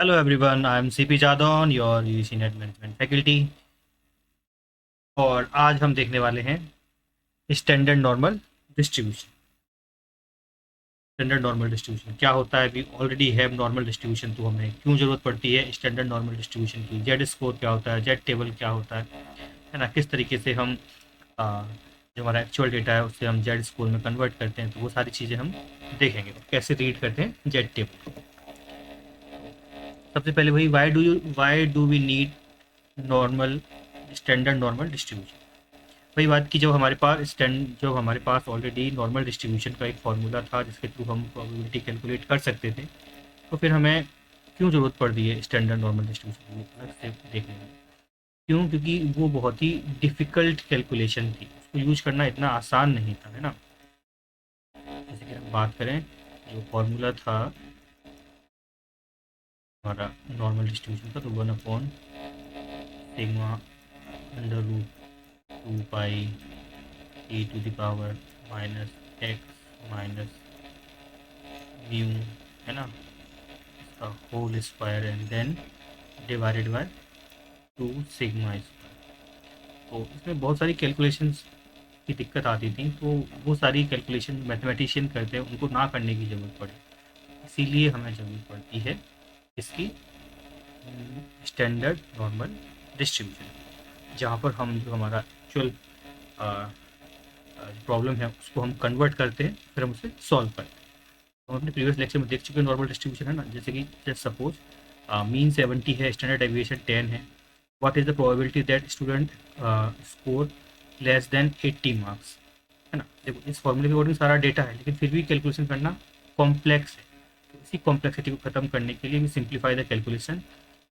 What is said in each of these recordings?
Hello everyone, I am CP Jadon, your UGC Net Management Faculty। और आज हम देखने वाले हैं standard normal distribution. Standard normal distribution क्या होता है? We already have normal distribution, तो हमें क्यों ज़रूरत पड़ती है स्टैंडर्ड नॉर्मल डिस्ट्रीब्यूशन की? जेड स्कोर क्या होता है? जेड टेबल क्या होता है ना? किस तरीके से हम जो हमारा एक्चुअल डेटा है उससे हम जेड स्कोर में कन्वर्ट करते हैं, तो वो सारी चीज़ें हम देखेंगे। कैसे रीड करते हैं जेड टेबल। सबसे पहले वही why do we need normal standard normal distribution. वही बात कि जब हमारे पास ऑलरेडी नॉर्मल डिस्ट्रीब्यूशन का एक फार्मूला था जिसके थ्रू हम प्रोबेबिलिटी कैलकुलेट कर सकते थे, तो फिर हमें क्यों ज़रूरत पड़ रही है स्टैंडर्ड नॉर्मल डिस्ट्रीब्यूशन की? अलग से देखने में क्यों? क्योंकि वो बहुत ही डिफ़िकल्ट कैलकुलेशन थी, उसको यूज करना इतना आसान नहीं था, है ना? जैसे कि हम बात करें, जो फार्मूला था हमारा नॉर्मल डिस्ट्रीब्यूशन का, तो 1/सिग्मा under root 2 pi e to the power minus x minus mu, है ना, इसका whole square and then divided by 2 sigma square. तो इसमें बहुत सारी कैलकुलेशंस की दिक्कत आती थी, तो वो सारी कैलकुलेशन मैथमेटिशियन करते हैं, उनको ना करने की ज़रूरत पड़े, इसीलिए हमें ज़रूरत पड़ती है इसकी स्टैंडर्ड नॉर्मल डिस्ट्रीब्यूशन, जहाँ पर हम जो हमारा एक्चुअल प्रॉब्लम है उसको हम कन्वर्ट करते हैं, फिर हम उसे सॉल्व करते हैं। हम अपने प्रीवियस लेक्चर में देख चुके हैं नॉर्मल डिस्ट्रीब्यूशन, है ना? जैसे कि जस्ट सपोज मीन 70 है, स्टैंडर्ड डेविएशन 10 है। What is the probability that student score less than 80 marks, है ना? देखो, इस फॉर्मूले के अकॉर्डिंग सारा डेटा है, लेकिन फिर भी कैलकुलेशन करना कॉम्प्लेक्स है। तो इसी कॉम्प्लेक्सिटी को खत्म करने के लिए we simplify the calculation.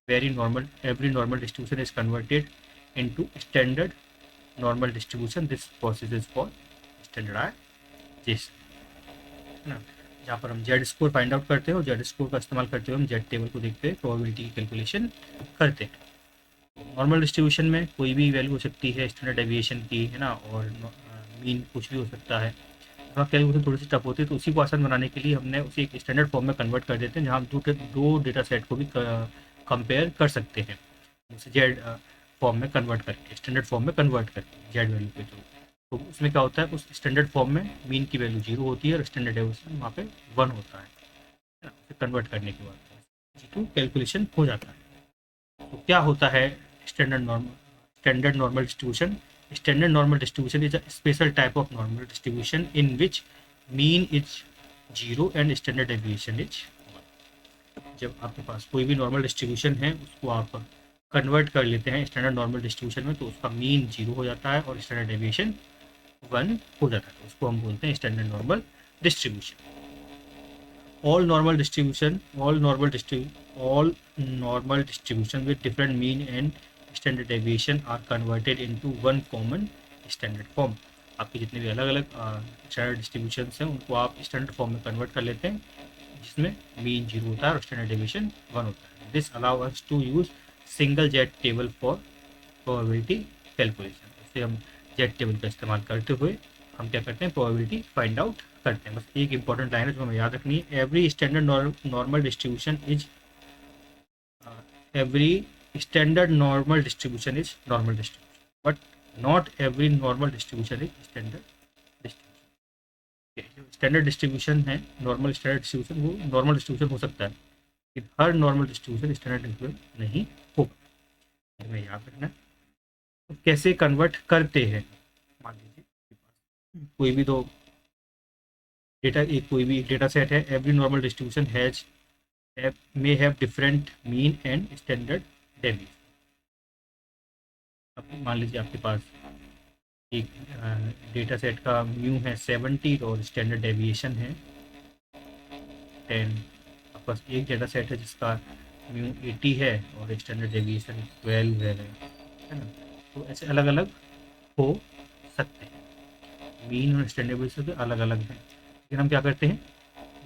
Very normal every normal distribution is converted into standard normal distribution. This process is called standardization, है ना? जहाँ पर हम जेड स्कोर फाइंड आउट करते हैं और जेड स्कोर का इस्तेमाल करते हुए हम जेड टेबल को देखते हैं, प्रोबेबिलिटी की कैलकुलेशन करते हैं। नॉर्मल डिस्ट्रीब्यूशन में कोई भी वैल्यू हो सकती है स्टैंडर्ड डेविएशन की, है ना, और मीन कुछ भी हो सकता है। वहाँ कैलकुलेशन थोड़ी सी टफ होती है, तो उसी को आसान बनाने के लिए हमने उसे एक स्टैंडर्ड फॉर्म में कन्वर्ट कर देते हैं, जहाँ हम दो डेटा सेट को भी कंपेयर कर सकते हैं, जैसे जेड फॉर्म में कन्वर्ट करके, स्टैंडर्ड फॉर्म में कन्वर्ट करके जेड वैल्यू के थ्रू। तो उसमें क्या होता है, उस स्टैंडर्ड फॉर्म में मीन की वैल्यू 0 होती है और स्टैंडर्ड डेविएशन वहाँ पे 1 होता है ना? उसे कन्वर्ट करने के बाद G2 कैलकुलेशन हो जाता है। तो क्या होता है standard normal distribution? Standard normal distribution is a special type of normal distribution in which mean is 0 and standard deviation is 1। जब आपके पास कोई भी नॉर्मल डिस्ट्रीब्यूशन है उसको आप कन्वर्ट कर लेते हैं स्टैंडर्ड नॉर्मल डिस्ट्रीब्यूशन में, तो उसका मीन 0 हो जाता है और स्टैंडर्ड डेविएशन 1 हो जाता है, तो उसको हम बोलते हैं standard normal distribution. All normal distribution with different mean and standard deviation are converted into one common standard form। आपके जितने भी अलग अलग स्टैंडर्ड डिस्ट्रीब्यूशन हैं उनको आप स्टैंडर्ड फॉर्म में कन्वर्ट कर लेते हैं, जिसमें मीन 0 होता है और स्टैंडर्ड डेविएशन 1 होता है। This allow us to use single Z table for probability calculation. इससे हम जेड टेबल का इस्तेमाल करते हुए हम क्या करते हैं, प्रोबेबिलिटी फाइंड आउट करते हैं। बस एक इंपॉर्टेंट लाइन है जो हमें याद रखनी है, every standard normal distribution is normal distribution, but not every normal distribution is standard distribution. जो स्टैंडर्ड डिस्ट्रीब्यूशन है, नॉर्मल स्टैंडर्ड डिस्ट्रीब्यूशन, वो नॉर्मल डिस्ट्रीब्यूशन हो सकता है, लेकिन हर नॉर्मल डिस्ट्रीब्यूशन स्टैंडर्ड डिस्ट्रीब्यूशन नहीं होगा, हमें याद रखना है। तो कैसे कन्वर्ट करते हैं? मान लीजिए कोई भी दो डेटा, एक कोई भी एक डेटा सेट है, every normal distribution has may have different mean and standard deviation। अब मान लीजिए आपके पास एक डेटा सेट का म्यू है 70 और स्टैंडर्ड डेविएशन है 10। आपके पास एक डेटा सेट है जिसका म्यू 80 है और स्टैंडर्ड डेविएशन 12 है ना? तो ऐसे अलग अलग हो सकते हैं, मीन और स्टैंडर्ड डेविएशन अलग अलग हैं, लेकिन हम क्या करते हैं,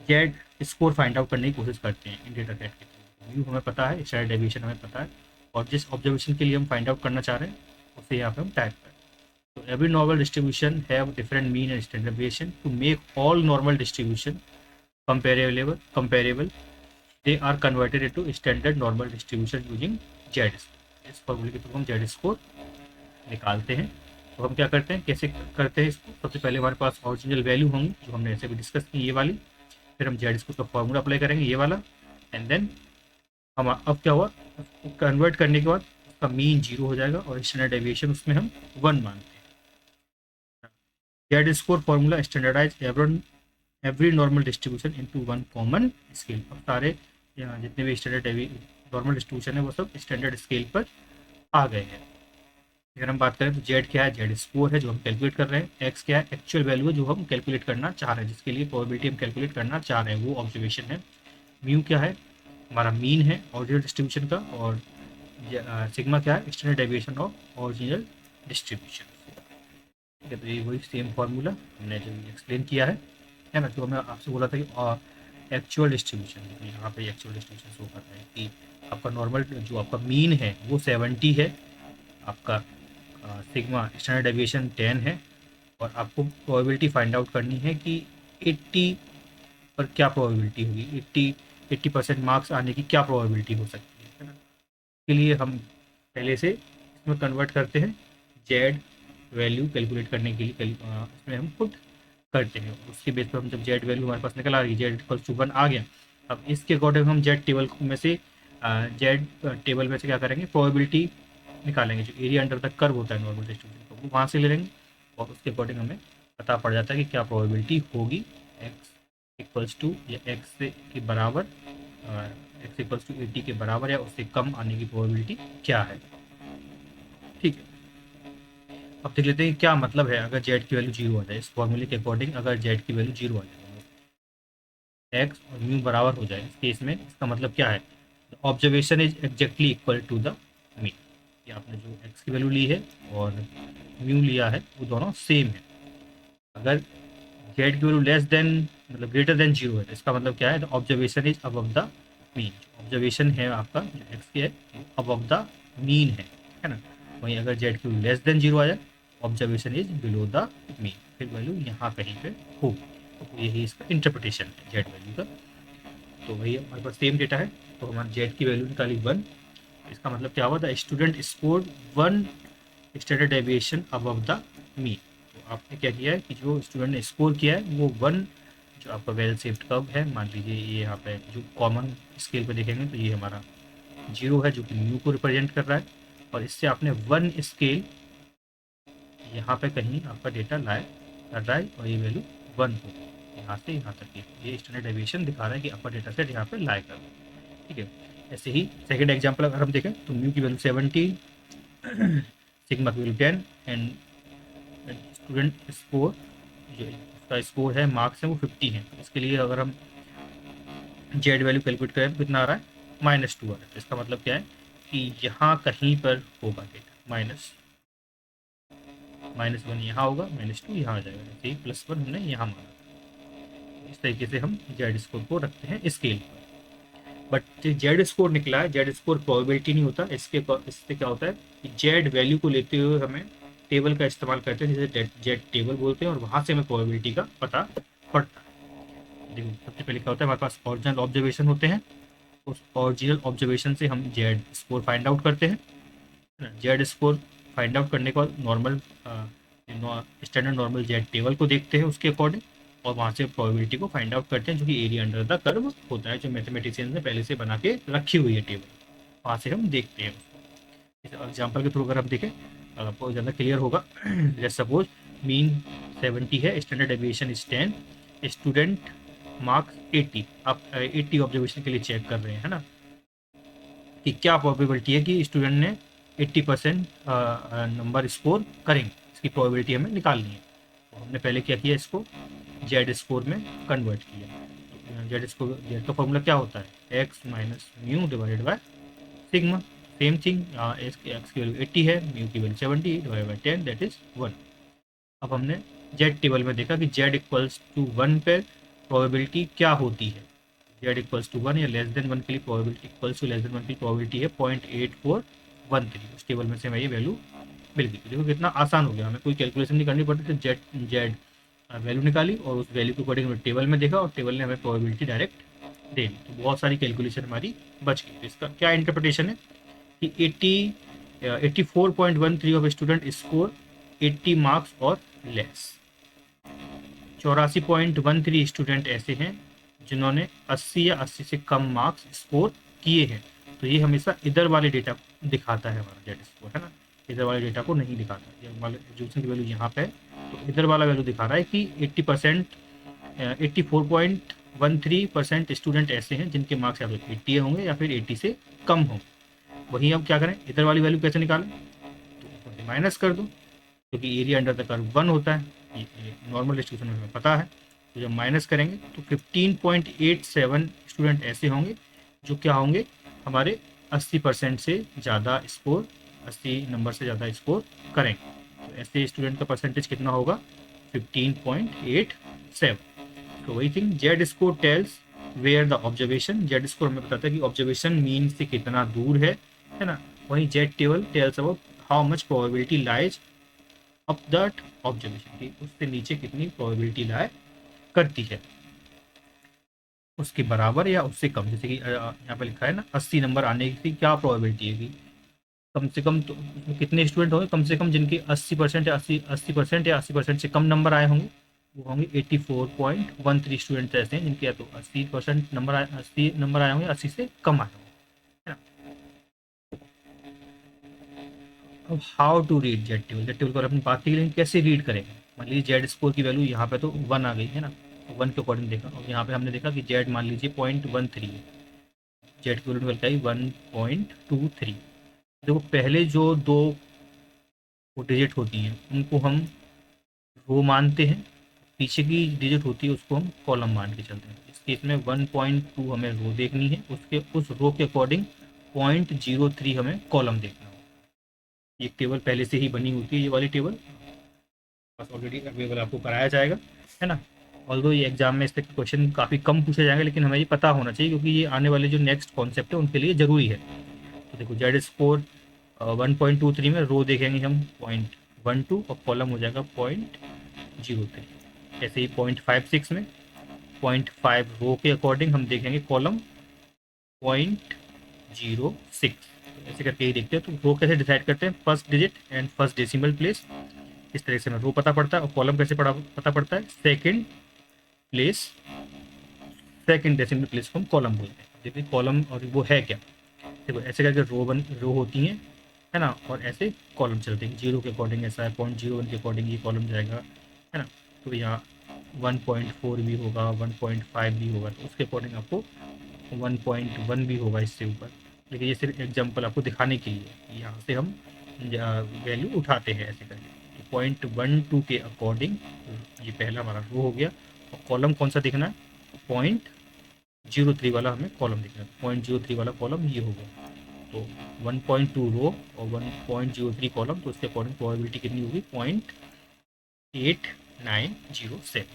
जेड स्कोर फाइंड आउट करने की कोशिश करते हैं इन डेटा सेट के थ्रू। व्यू हमें पता है, स्टैंडर्ड डेविएशन हमें पता है, और जिस ऑब्जर्वेशन के लिए हम फाइंड आउट करना चाह रहे हैं उसे यहाँ पे हम टाइप करें। तो every normal distribution have different mean and standard deviation. To make all normal distribution comparable they are converted into standard normal distribution using Z. इस फॉर्मूले के थ्रू हम जेड स्कोर निकालते हैं। तो हम क्या करते हैं, कैसे करते हैं इसको? सबसे पहले हमारे पास ओरिजिनल वैल्यू होंगी जो हमने ऐसे भी डिस्कस की, ये वाली। फिर हम जेड स्कोर का फॉर्मूला अप्लाई करेंगे, ये वाला। एंड देन हम अब क्या हुआ, कन्वर्ट करने के बाद उसका मीन 0 हो जाएगा और स्टैंडर्ड डेविएशन उसमें हम 1 मानते हैं। Z score formula standardize every normal distribution into one common scale. अब सारे यहाँ जितने भी स्टैंडर्ड नॉर्मल डिस्ट्रीब्यूशन है वो सब स्टैंडर्ड स्केल पर आ गए हैं। अगर हम बात करें तो जेड क्या है, जेड स्कोर है जो हम कैलकुलेट कर रहे हैं। एक्स क्या है, एक्चुअल वैल्यू है जो हम कैलकुलेट करना चाह रहे हैं, जिसके लिए प्रोबेबिलिटी हम कैलकुलेट करना चाह रहे हैं, वो ऑब्जर्वेशन है। म्यू क्या है, हमारा मीन है ओरिजिनल डिस्ट्रीब्यूशन का। और सिग्मा क्या है, standard deviation of original distribution. ठीक है, तो ये वही सेम फार्मूला हमने जो एक्सप्लेन किया है ना। जो मैं आपसे बोला था कि एक्चुअल डिस्ट्रीब्यूशन, तो यहाँ पे एक्चुअल डिस्ट्रीब्यूशन शो कर रहा है कि आपका नॉर्मल जो आपका मीन है वो 70 है, आपका सिग्मा स्टैंडर्ड डेविएशन 10 है, और आपको प्रोबेबिलिटी फाइंड आउट करनी है कि 80 पर क्या प्रोबेबिलिटी होगी, 80% मार्क्स आने की क्या प्रोबेबिलिटी हो सकती है ना। इसके लिए हम पहले से इसमें कन्वर्ट करते हैं, जेड वैल्यू कैलकुलेट करने के लिए इसमें हम पुट करते हैं। उसके बेस पर हम जब जेड वैल्यू हमारे पास निकल आ रही, जेड इक्वल टू 1 आ गया, अब इसके अकॉर्डिंग हम जेड टेबल में से जेड टेबल में से क्या करेंगे, प्रोबेबिलिटी निकालेंगे। जो एरिया अंडर द कर्व होता है नॉर्मल डिस्ट्रीब्यूशन का, वो वहाँ से ले लेंगे और उसके अकॉर्डिंग हमें पता पड़ जाता है कि क्या प्रोबेबिलिटी होगी एक्स इक्वल्स टू या एक्स के बराबर, एक्स इक्वल्स टू 80 के बराबर या उससे कम आने की प्रोबेबिलिटी क्या है। ठीक है, अब देख लेते हैं क्या मतलब है अगर जेड की वैल्यू 0 आ जाए। इस फॉर्मूले के अकॉर्डिंग अगर जेड की वैल्यू 0 आ जाए, एक्स और म्यू बराबर हो जाए, इस केस में इसका मतलब क्या है, observation is exactly equal to the mean. कि आपने जो एक्स की वैल्यू ली है और म्यू लिया है वो दोनों सेम है। अगर जेड की वैल्यू लेस देन मतलब ग्रेटर देन 0 है, तो इसका मतलब क्या है, observation is above the mean. Observation है आपका जो एक्स की है अबव द मीन है ना। वहीं अगर जेड की वैल्यू लेस देन 0 आ जाए, observation is below the mean, फिर वैल्यू यहाँ कहीं पे होगी। तो यही इसका इंटरप्रिटेशन है जेड वैल्यू का। तो वही हमारे पास सेम डेटा है, तो हमारे जेड की वैल्यू निकाली 1। इसका मतलब क्या हुआ, the student score 1 standard deviation above the mean. तो आपने क्या किया है कि जो स्टूडेंट ने स्कोर किया है वो 1, जो आपका वेल शेप्ड कर्व है, मान लीजिए ये यहाँ पे जो कॉमन स्केल पे देखेंगे तो ये हमारा 0 है जो कि म्यू को रिप्रेजेंट कर रहा है, और इससे आपने 1 स्केल यहाँ पे कहीं आपका डेटा लाए कर रहा है और ये वैल्यू 1 हो, यहाँ से यहाँ तक ये स्टैंडर्ड डेविएशन दिखा रहा है कि अपर डेटा सेट यहाँ पे लाए कर। ठीक है, ऐसे ही सेकेंड एग्जाम्पल अगर हम देखें तो म्यू की वैल्यू 17, सिग्मा की वैल्यू 10 एंड स्टूडेंट स्कोर जो उसका स्कोर है मार्क्स है वो 50 है। तो इसके लिए अगर हम जेड वैल्यू कैलकुलेट करें तो कितना आ रहा है, -2 आ रहा है। तो इसका मतलब क्या है कि यहाँ कहीं पर होगा डेटा -1 यहाँ होगा, -2 यहाँ आ जाएगा, जैसे ही +1 हमने यहाँ माना। इस तरीके से हम जेड स्कोर को रखते हैं स्केल पर। बट जेड स्कोर निकला है, जेड स्कोर प्रोबेबिलिटी नहीं होता। इससे क्या होता है कि जेड वैल्यू को लेते हुए हमें टेबल का इस्तेमाल करते हैं, जिसे जेड टेबल बोलते हैं, और वहाँ से हमें प्रोबेबिलिटी का पता पड़ता है। देखो सबसे पहले क्या होता है, हमारे पास ओरिजिनल ऑब्जर्वेशन होते हैं, उस ओरिजिनल ऑब्जर्वेशन से हम जेड स्कोर फाइंड आउट करते हैं। जेड स्कोर फाइंड आउट करने के बाद normal standard normal Z table को देखते हैं उसके अकॉर्डिंग, और वहाँ से प्रोबेबिलिटी को फाइंड आउट करते हैं, जो कि एरिया अंडर द कर्व होता है, जो मैथमेटिशियन ने पहले से बना के रखी हुई है टेबल, वहाँ से हम देखते हैं। इस एग्जाम्पल के थ्रू अगर हम देखें आपको ज़्यादा क्लियर होगा। लेट्स सपोज मीन 70 है, standard deviation is 10, student marks 80। आप 80 ऑब्जर्वेशन के लिए चेक कर रहे हैं, है ना, कि क्या प्रोबेबिलिटी है कि स्टूडेंट ने 80% नंबर स्कोर करेंगे। इसकी प्रोबेबिलिटी हमें निकालनी है। तो हमने पहले क्या किया, इसको जेड स्कोर में कन्वर्ट किया। जेड स्कोर, जेड का फॉर्मूला क्या होता है, x minus mu divided by sigma. Same thing, x की वैल्यू 80 है, म्यू की value 70 divided by 10 that is 1। अब हमने जेड टेबल में देखा कि जेड इक्वल्स टू 1 पर प्रोबेबिलिटी क्या होती है। जेड इक्वल्स टू 1 या लेस देन 1 के लिए probability, equals to less than 1 की प्रोबेबिलिटी है 0.8413। उस टेबल में से हमें ये वैल्यू मिल गई। देखो कितना आसान हो गया, हमें कोई कैलकुलेशन नहीं करनी पड़ती। तो जेड वैल्यू निकाली और उस वैल्यू के अकॉर्डिंग टेबल में देखा और टेबल ने हमें प्रोबेबिलिटी डायरेक्ट दे ली, तो बहुत सारी कैलकुलेशन हमारी बच गई। तो इसका क्या इंटरप्रिटेशन है कि 84.13 ऑफ स्टूडेंट स्कोर 80 मार्क्स और लेस। 84.13 स्टूडेंट ऐसे हैं जिन्होंने 80 या 80 से कम मार्क्स स्कोर किए हैं। तो ये हमेशा इधर वाले डेटा दिखाता है हमारा जेड स्कोर, है ना, इधर वाले डेटा को नहीं दिखाता। ये वाले एजुकेशन की वैल्यू यहाँ पे है, तो इधर वाला वैल्यू दिखा रहा है कि 80%, 84.13% स्टूडेंट ऐसे हैं जिनके मार्क्स या तो 80 होंगे या फिर 80 से कम हों। वहीं हम क्या करें, इधर वाली वैल्यू कैसे निकालें, तो माइनस कर दो, क्योंकि एरिया अंडर द कर्व 1 होता है, ये नॉर्मल डिस्ट्रीब्यूशन में हमें पता है। तो जब माइनस करेंगे तो 15.87 स्टूडेंट ऐसे होंगे जो क्या होंगे, हमारे 80% से ज़्यादा स्कोर, 80 नंबर से ज़्यादा स्कोर करेंगे। तो ऐसे स्टूडेंट का परसेंटेज कितना होगा, 15.87। तो वही thing, Z score tells where the observation, Z score हमें बताता है कि ऑब्जर्वेशन मीन से कितना दूर है ना। वहीं Z table tells about how much probability lies up that observation, की उससे नीचे कितनी प्रोबेबिलिटी लाई करती है, उसके बराबर या उससे कम। जैसे कि यहाँ पे लिखा है ना 80 नंबर आने की क्या प्रोबेबिलिटी है कि कम से कम, तो उसमें कितने स्टूडेंट होंगे कम से कम जिनके 80% या 80% या 80% से कम नंबर आए होंगे, वो होंगे 84.13 स्टूडेंट ऐसे हैं जिनके या तो 80% नंबर आए, 80 नंबर आए होंगे, 80 से कम आए होंगे, है ना। अब how to read Z table, Z table को अपनी बात की, लेकिन कैसे रीड करेंगे। मान लीजिए जेड स्कोर की वैल्यू यहाँ पे तो 1 आ गई है ना, तो 1 के अकॉर्डिंग देखा, और यहाँ पे हमने देखा कि जेड मान लीजिए 0.13 है, जेड की वैल्यू निकल आई 1.23। देखो पहले जो दो डिजिट होती हैं उनको हम रो मानते हैं, पीछे की डिजिट होती है उसको हम कॉलम मान के चलते हैं। इस केस में 1.2 हमें रो देखनी है, उसके उस रो के अकॉर्डिंग 0.03 हमें कॉलम देखना होगा। ये टेबल पहले से ही बनी होती है, ये वाली टेबल बस ऑलरेडी अवेलेबल आपको कराया जाएगा, है ना। ऑल्दो ये एग्जाम में इस तक क्वेश्चन काफ़ी कम पूछे जाएंगे, लेकिन हमें ये पता होना चाहिए क्योंकि ये आने वाले जो नेक्स्ट कॉन्सेप्ट है उनके लिए ज़रूरी है। तो देखो जेड स्कोर 1.23 में रो देखेंगे हम 0.12 और कॉलम हो जाएगा 0.03। ऐसे ही 0.56 में 0.5 रो के अकॉर्डिंग हम देखेंगे कॉलम 0.06। ऐसे करके ही देखते हैं। तो रो कैसे डिसाइड करते हैं, first digit and first decimal place, इस तरह से हमें रो पता पड़ता है। और कॉलम कैसे पता पड़ता है, second place, second decimal place को हम कॉलम बोलते हैं। देखिए कॉलम और वो है क्या, देखो ऐसे करके रो होती हैं, है ना, और ऐसे कॉलम चलते हैं। 0 के अकॉर्डिंग ऐसा है, 0.01 के अकॉर्डिंग ये कॉलम जाएगा, है ना। तो यहाँ 1.4 भी होगा, 1.5 भी होगा, तो उसके अकॉर्डिंग आपको 1.1 भी होगा इससे ऊपर। लेकिन ये सिर्फ एग्जाम्पल आपको दिखाने के लिए, यहाँ से हम वैल्यू उठाते हैं ऐसे करके। तो 0.12 के अकॉर्डिंग ये पहला हमारा रो हो गया। और कॉलम कौन सा देखना है, 0.03 वाला हमें कॉलम देखना है। 0.03 वाला कॉलम ये होगा, तो 1.2 रो और 1.03 कॉलम, तो उसके अकॉर्डिंग प्रोबेबिलिटी कितनी होगी, 0.8907।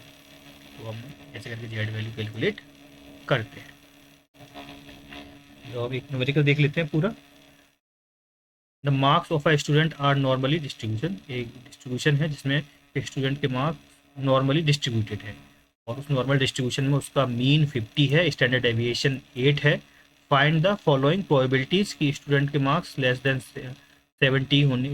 तो हम ऐसे करके जेड वैल्यू कैलकुलेट करते हैं। तो अब एक न्यूमेरिकल देख लेते हैं पूरा। The marks of a student are normally distribution, एक डिस्ट्रीब्यूशन है जिसमें एक स्टूडेंट के मार्क्स नॉर्मली डिस्ट्रीब्यूटेड है, और उस नॉर्मल डिस्ट्रीब्यूशन में उसका मीन 50 है, स्टैंडर्ड डेविएशन 8 है। फाइंड द फॉलोइंग प्रोबेबिलिटीज़ कि स्टूडेंट के मार्क्स लेस देन 60 होने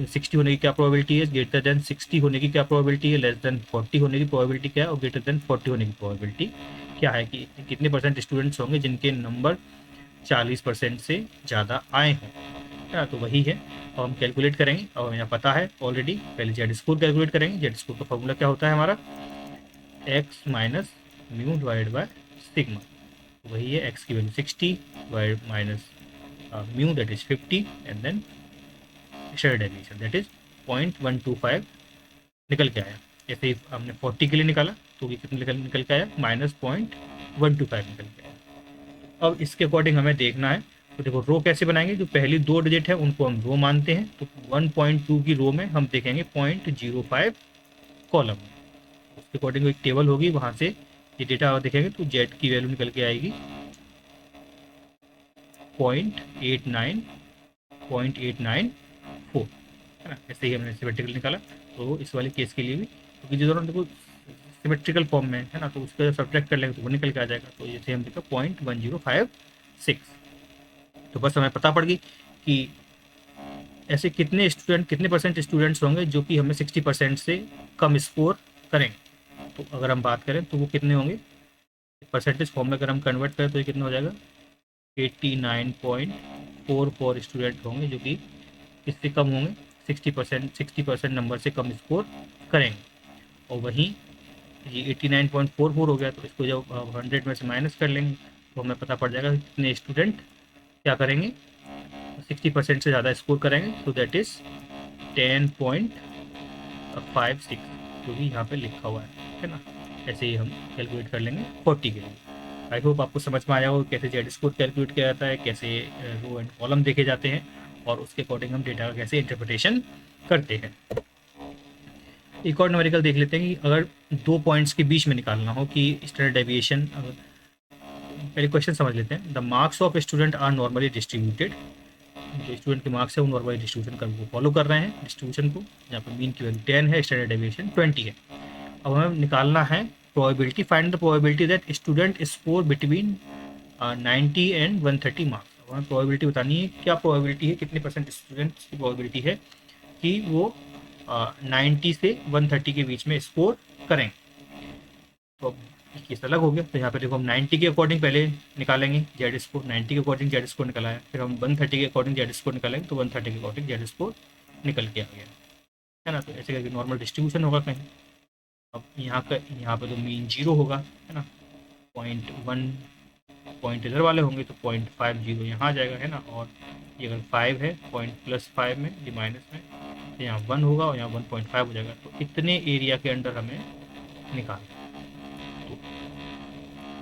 की क्या प्रोबेबिलिटी है, ग्रेटर देन 60 होने की क्या प्रोबेबिलिटी है, लेस देन 40 होने की प्रोबेबिलिटी क्या है, और ग्रेटर देन 40 होने की प्रोबेबिलिटी क्या है, कि कितने परसेंट स्टूडेंट्स होंगे जिनके नंबर 40% से ज़्यादा आए हों, है ना। तो वही है, और हम कैलकुलेट करेंगे। और हमें यहाँ पता है ऑलरेडी, पहले जेड स्कोर कैलकुलेट करेंगे। जेड स्कोर का फॉर्मूला क्या होता है हमारा, X minus mu divide by sigma. वही है, एक्स की value 60 minus mu that is 50 and then standard deviation that is 0.125 निकल के आया। ऐसे ही हमने 40 के लिए निकाला तो ये कितना निकल के आया, -0.125 निकल के आया। अब इसके अकॉर्डिंग हमें देखना है, तो देखो रो कैसे बनाएंगे, जो पहली दो डिजिट है उनको हम रो मानते हैं। तो 1.2 की रो में हम देखेंगे 0.05 कॉलम, उसके अकॉर्डिंग एक टेबल होगी, वहाँ से ये डेटा देखेंगे तो जेड की वैल्यू निकल के आएगी 0.894, है ना। ऐसे ही हमने सिमेट्रिकल निकाला। तो इस वाले केस के लिए भी, क्योंकि जो दोनों देखो सिमेट्रिकल फॉर्म में है ना, तो उसको सब्ट्रैक्ट कर लेंगे तो वो निकल के आ जाएगा। तो जैसे हम देखा 0.1056। तो बस हमें पता पड़ गई कि ऐसे कितने परसेंट स्टूडेंट्स होंगे जो कि हमें 60% से कम स्कोर करेंगे। तो अगर हम बात करें तो वो कितने होंगे, परसेंटेज फॉर्म में अगर हम कन्वर्ट करें तो ये कितना हो जाएगा, 89.44 स्टूडेंट होंगे जो कि इससे कम होंगे, 60% नंबर से कम स्कोर करेंगे। और वहीं ये 89.44 हो गया, तो इसको जब 100 में से माइनस कर लेंगे तो हमें पता पड़ जाएगा कि कितने स्टूडेंट क्या करेंगे, 60% से ज़्यादा स्कोर करेंगे। तो दैट इज़ 10.56 जो भी यहाँ पे लिखा हुआ है ना। ऐसे ही हम कैलकुलेट कर लेंगे 40 के लिए। आई होप आपको समझ में आया हो कैसे जेड स्कोर कैलकुलेट किया जाता है, कैसे रो एंड कॉलम देखे जाते हैं और उसके अकॉर्डिंग हम डेटा का कैसे इंटरप्रिटेशन करते हैं। एक और न्यूमेरिकल देख लेते हैं कि अगर 2 पॉइंट्स के बीच में निकालना हो कि स्टैंडर्ड डेविएशन, पहले क्वेश्चन समझ लेते हैं। The marks of student are normally distributed, जो स्टूडेंट के मार्क्स है वो नॉर्मली डिस्ट्रीब्यूशन का वो फॉलो कर रहे हैं डिस्ट्रीब्यूशन को, जहाँ पर मीन की वैल्यू 10 है, स्टैंडर्ड डेविएशन 20 है। अब हमें निकालना है probability, find the probability that student score between 90 and 130 marks. अब हमें प्रोबेबिलिटी बतानी है, क्या प्रोबेबिलिटी है, कितने परसेंट स्टूडेंट्स की प्रोबेबिलिटी है कि वो 90 से 130 के बीच में स्कोर करेंगे। तो अब केस अलग हो गया, तो यहाँ पे देखो हम 90 के अकॉर्डिंग पहले निकालेंगे जेड स्कोर, 90 के अकॉर्डिंग जेड स्कोर निकला है, फिर हम 130 के अकॉर्डिंग जेड स्कोर निकालेंगे तो 130 के अकॉर्डिंग जेड स्कोर निकल के आ गया है ना। तो ऐसे करके नॉर्मल डिस्ट्रीब्यूशन होगा कहीं। अब यहाँ पे तो मीन 0 होगा है ना, 0.1 पॉइंट इधर वाले होंगे तो 0.50 यहाँ आ जाएगा है ना। और ये अगर 5 है, +5 में ये माइनस में, तो यहाँ 1 होगा और यहाँ 1.5 हो जाएगा। तो इतने एरिया के अंडर हमें निकालना।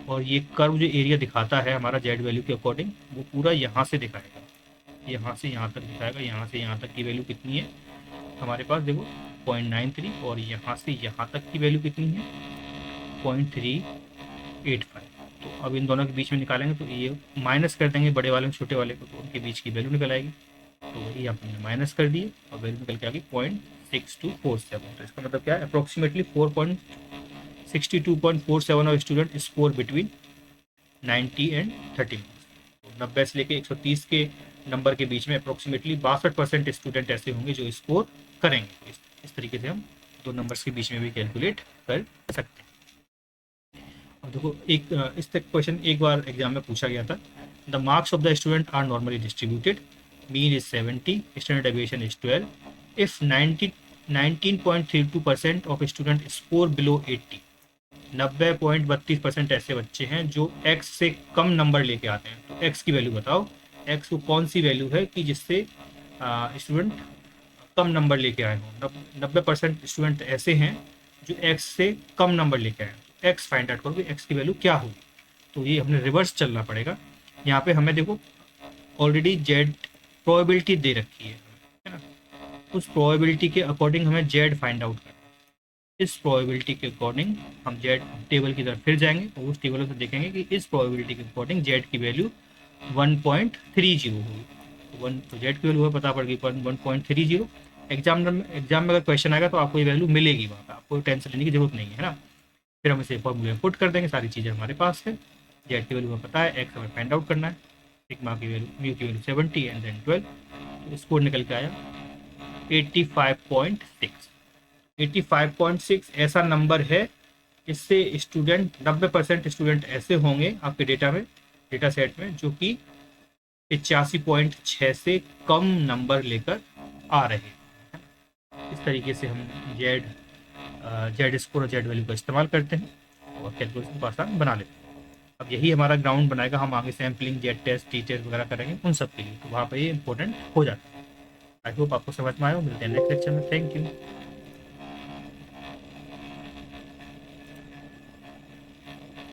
और ये कर्व जो एरिया दिखाता है हमारा जेड वैल्यू के अकॉर्डिंग, वो पूरा यहाँ से दिखाएगा, यहाँ से यहाँ तक दिखाएगा। यहाँ से यहाँ तक की वैल्यू कितनी है हमारे पास, देखो 0.93, और यहाँ से यहाँ तक की वैल्यू कितनी है 0.385। तो अब इन दोनों के बीच में निकालेंगे तो ये माइनस कर देंगे बड़े वाले में छोटे वाले को, तो उनके बीच की वैल्यू निकल आएगी। तो वही आपने माइनस कर दिए और वैल्यू निकल के आ गई 0.6247। तो इसका मतलब क्या है, approximately 4.62.47 of student score between 90 and 30 marks. तो 90 से लेके 130 के नंबर के बीच में अप्रोक्सीमेटली 62% स्टूडेंट ऐसे होंगे जो स्कोर करेंगे। तो इस तरीके से हम दो नंबर्स के बीच में भी कैलकुलेट कर सकते हैं। और देखो इस तक क्वेश्चन एक बार एग्जाम में पूछा गया था। The marks of the student are normally distributed, mean is 70, standard deviation is 12। If 19.32% of student score below 80, 90.32% ऐसे बच्चे हैं जो x से कम नंबर लेके आते हैं। तो x की वैल्यू बताओ, x को कौन सी वैल्यू है कि जिससे स्टूडेंट कम नंबर लेके आए हों। 90% स्टूडेंट ऐसे हैं जो x से कम नंबर लेके आए हैं। तो x फाइंड आउट करो कि x की वैल्यू क्या होगी। तो ये हमने रिवर्स चलना पड़ेगा। यहाँ पे हमें देखो ऑलरेडी z प्रोबेबिलिटी दे रखी है ना, उस प्रोबेबिलिटी के अकॉर्डिंग हमें z फाइंड आउट करना है। इस प्रोबेबिलिटी के अकॉर्डिंग हम z टेबल की तरफ फिर जाएंगे और उस टेबल से देखेंगे कि इस प्रोबेबिलिटी के अकॉर्डिंग z की वैल्यू 1.30 होगी। तो z की वैल्यू पता पड़ गई 1.30। एग्जाम में अगर क्वेश्चन आएगा तो आपको ये वैल्यू मिलेगी, वहाँ पर आपको टेंशन लेने की जरूरत नहीं है ना। फिर हम इसे फॉर्मूले में पुट कर देंगे, सारी चीज़ें हमारे पास है। z की वैल्यू हमें पता है, x हमें फाइंड आउट करना है, सिग्मा की वैल्यू, म्यू की वैल्यू 70 एंड देन 12। तो स्कोर निकल के आया 85.6। 85.6 ऐसा नंबर है, इससे स्टूडेंट 90% स्टूडेंट ऐसे होंगे आपके डेटा सेट में जो कि 85.6 से कम नंबर लेकर आ रहे हैं। इस तरीके से हम जेड स्कोर और जेड वैल्यू का इस्तेमाल करते हैं और कैलकुलेशन को आसान बना लेते हैं। अब यही हमारा ग्राउंड बनाएगा, हम आगे sampling, Z test, T test वगैरह करेंगे उन सब के लिए, तो वहाँ पर ये इंपॉर्टेंट हो जाता है। आई होप आपको समझ में आया हो। मिलते हैं नेक्स्ट लेक्चर में। Thank you.